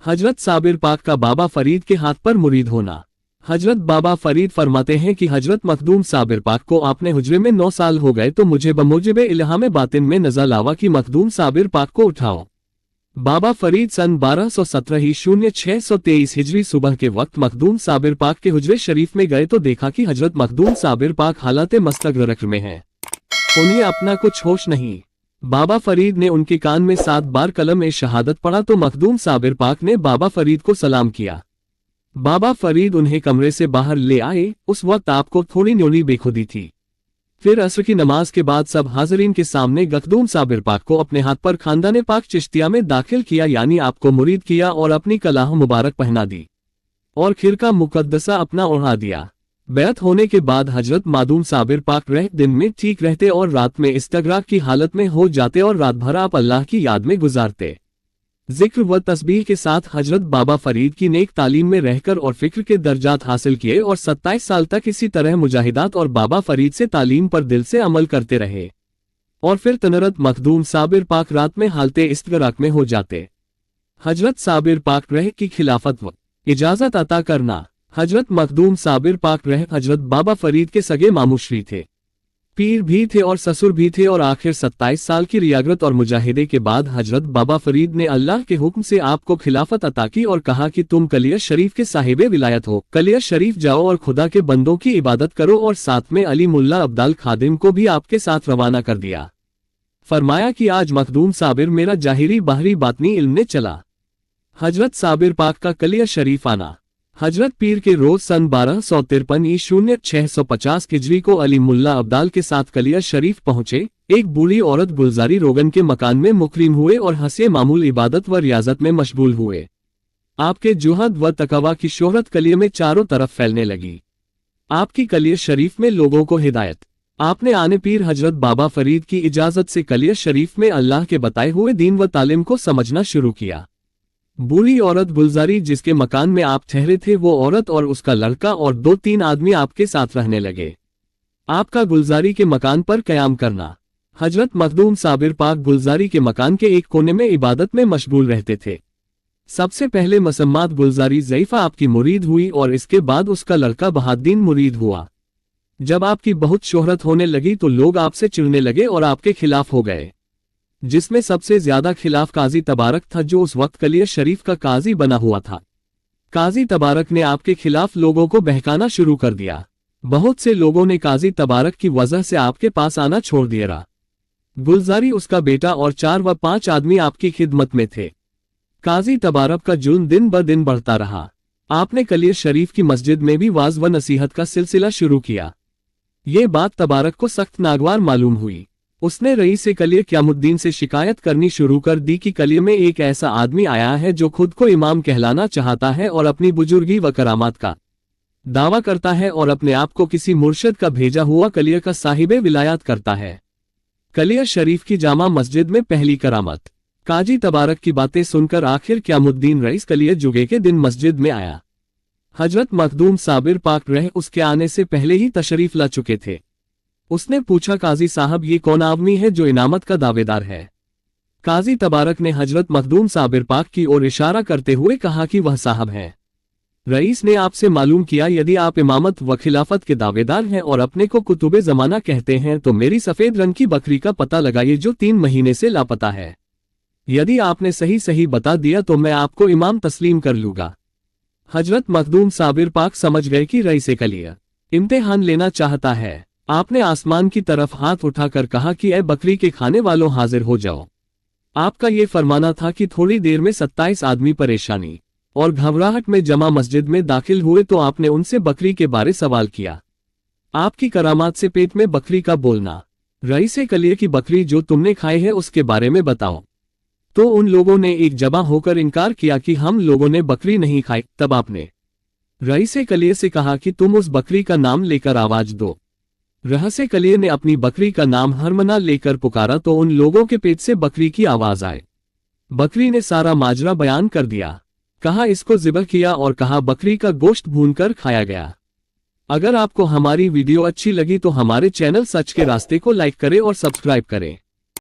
हजरत साबिर पाक का बाबा फरीद के हाथ पर मुरीद होना। हजरत बाबा फरीद फरमाते हैं कि हजरत मखदूम साबिर पाक को आपने हुजरे में 9 साल हो गए तो मुझे बमुजिब इल्हाम बातिन में नजर आवा कि मखदूम साबिर पाक को उठाओ। बाबा फरीद सन 1217 हिजरी सुबह के वक्त मखदूम साबिर पाक के हुजरे शरीफ में गए तो देखा कि हजरत मखदूम साबिर पाक हालत मस्तगरक में हैं। उन्हें अपना कुछ होश नहीं। बाबा फरीद ने उनके कान में 7 बार कलम शहादत पढ़ा तो मखदूम साबिर पाक ने बाबा फरीद को सलाम किया। बाबा फरीद उन्हें कमरे से बाहर ले आए। उस वक्त आपको थोड़ी न्योनी बेखुदी थी। फिर असर की नमाज के बाद सब हाजरीन के सामने मखदूम साबिर पाक को अपने हाथ पर खानदाने पाक चिश्तिया में दाखिल किया, यानी आपको मुरीद किया और अपनी कलाह मुबारक पहना दी और खिरका मुकद्दसा अपना ओढ़ा दिया। बैत होने के बाद हजरत मखदूम साबिर पाक दिन में ठीक रहते और रात में इस्तगराक की हालत में हो जाते और रात भर आप अल्लाह की याद में गुजारते। जिक्र व तस्बीह के साथ हजरत बाबा फरीद की नेक तालीम में रहकर और फिक्र के दर्जात हासिल किए और 27 साल तक इसी तरह मुजाहिदात और बाबा फरीद से तालीम पर दिल से अमल करते रहे और फिर तनरत मखदूम साबिर पाक रात में हालते इस्तगराक में हो जाते। हजरत साबिर पाक की खिलाफत व इजाजत अता करना। हजरत मखदूम साबिर पाक हजरत बाबा फरीद के सगे मामूश्री थे, पीर भी थे और ससुर भी थे और आखिर 27 साल की रियागत और मुजाहिदे के बाद हजरत बाबा फरीद ने अल्लाह के हुक्म से आपको खिलाफत अता की और कहा कि तुम कलिया शरीफ के साहिबे विलायत हो, कलिया शरीफ जाओ और खुदा के बंदों की इबादत करो और साथ में अली मुल्ला अब्दाल खादिम को भी आपके साथ रवाना कर दिया। फरमाया कि आज मखदूम साबिर मेरा जाहिरी बाहरी बातनी इल्म ने चला। हजरत साबिर पाक का कलिया शरीफ आना। हजरत पीर के रोज सन 1253 हिजरी को अली मुल्ला अब्दाल के साथ कलिया शरीफ पहुंचे। एक बूढ़ी औरत गुलजारी रोगन के मकान में मुकरीम हुए और हंसे मामूल इबादत व रियाजत में मशगूल हुए। आपके जुहद व तकवा की शोहरत कलिया में चारों तरफ फैलने लगी। आपकी कलिया शरीफ में लोगों को हिदायत। आपने आने पीर हजरत बाबा फरीद की इजाजत से कलिया शरीफ में अल्लाह के बताए हुए दीन व तालीम को समझना शुरू किया। बूढ़ी औरत गुलजारी जिसके मकान में आप ठहरे थे, वो औरत और उसका लड़का और 2-3 आदमी आपके साथ रहने लगे। आपका गुलजारी के मकान पर कयाम करना। हजरत मखदूम साबिर पाक गुलजारी के मकान के एक कोने में इबादत में मशगूल रहते थे। सबसे पहले मसम्मात गुलजारी ज़ईफा आपकी मुरीद हुई और इसके बाद उसका लड़का बहाद्दीन मुरीद हुआ। जब आपकी बहुत शोहरत होने लगी तो लोग आपसे चिढ़ने लगे और आपके खिलाफ हो गए, जिसमें सबसे ज्यादा खिलाफ काजी तबारक था जो उस वक्त कलिया शरीफ का काजी बना हुआ था। काजी तबारक ने आपके खिलाफ लोगों को बहकाना शुरू कर दिया। बहुत से लोगों ने काजी तबारक की वजह से आपके पास आना छोड़ दिया। गुलजारी, उसका बेटा और 4 व 5 आदमी आपकी खिदमत में थे। काजी तबारक का जुल्म दिन ब दिन बढ़ता रहा। आपने कलिया शरीफ की मस्जिद में भी वाज व नसीहत का सिलसिला शुरू किया। ये बात तबारक को सख्त नागवार मालूम हुई। उसने रईस कलिया क़यामुद्दीन से शिकायत करनी शुरू कर दी कि कलिया में एक ऐसा आदमी आया है जो खुद को इमाम कहलाना चाहता है और अपनी बुजुर्गी व करामात का दावा करता है और अपने आप को किसी मुर्शिद का भेजा हुआ कलिया का साहिबे विलायत करता है। कलिया शरीफ की जामा मस्जिद में पहली करामत। काजी तबारक की बातें सुनकर आखिर क़यामुद्दीन रईस कलिया जुगे के दिन मस्जिद में आया। हजरत मखदूम साबिर पाक उसके आने से पहले ही तशरीफ ला चुके थे। उसने पूछा, काजी साहब, ये कौन आदमी है जो इनामत का दावेदार है? काजी तबारक ने हजरत मखदूम साबिर पाक की ओर इशारा करते हुए कहा कि वह साहब हैं। रईस ने आपसे मालूम किया, यदि आप इमामत व खिलाफत के दावेदार हैं और अपने को कुतुबे जमाना कहते हैं तो मेरी सफेद रंग की बकरी का पता लगाइए जो 3 महीने से लापता है। यदि आपने सही सही बता दिया तो मैं आपको इमाम तस्लीम कर लूंगा। हजरत मखदूम साबिर पाक समझ गए कि रईस कलिया इम्तिहान लेना चाहता है। आपने आसमान की तरफ हाथ उठाकर कहा कि ए बकरी के खाने वालों, हाजिर हो जाओ। आपका ये फरमाना था कि थोड़ी देर में 27 आदमी परेशानी और घबराहट में जमा मस्जिद में दाखिल हुए तो आपने उनसे बकरी के बारे सवाल किया। आपकी करामात से पेट में बकरी का बोलना। रईस कलिया की बकरी जो तुमने खाई है उसके बारे में बताओ। तो उन लोगों ने एक जमा होकर इनकार किया कि हम लोगों ने बकरी नहीं खाई। तब आपने रईस कलिया से कहा कि तुम उस बकरी का नाम लेकर आवाज दो। रहस्य कलिया ने अपनी बकरी का नाम हरमना लेकर पुकारा तो उन लोगों के पेट से बकरी की आवाज आए। बकरी ने सारा माजरा बयान कर दिया। कहा इसको ज़िबह किया और कहा बकरी का गोश्त भूनकर खाया गया। अगर आपको हमारी वीडियो अच्छी लगी तो हमारे चैनल सच के रास्ते को लाइक करें और सब्सक्राइब करें।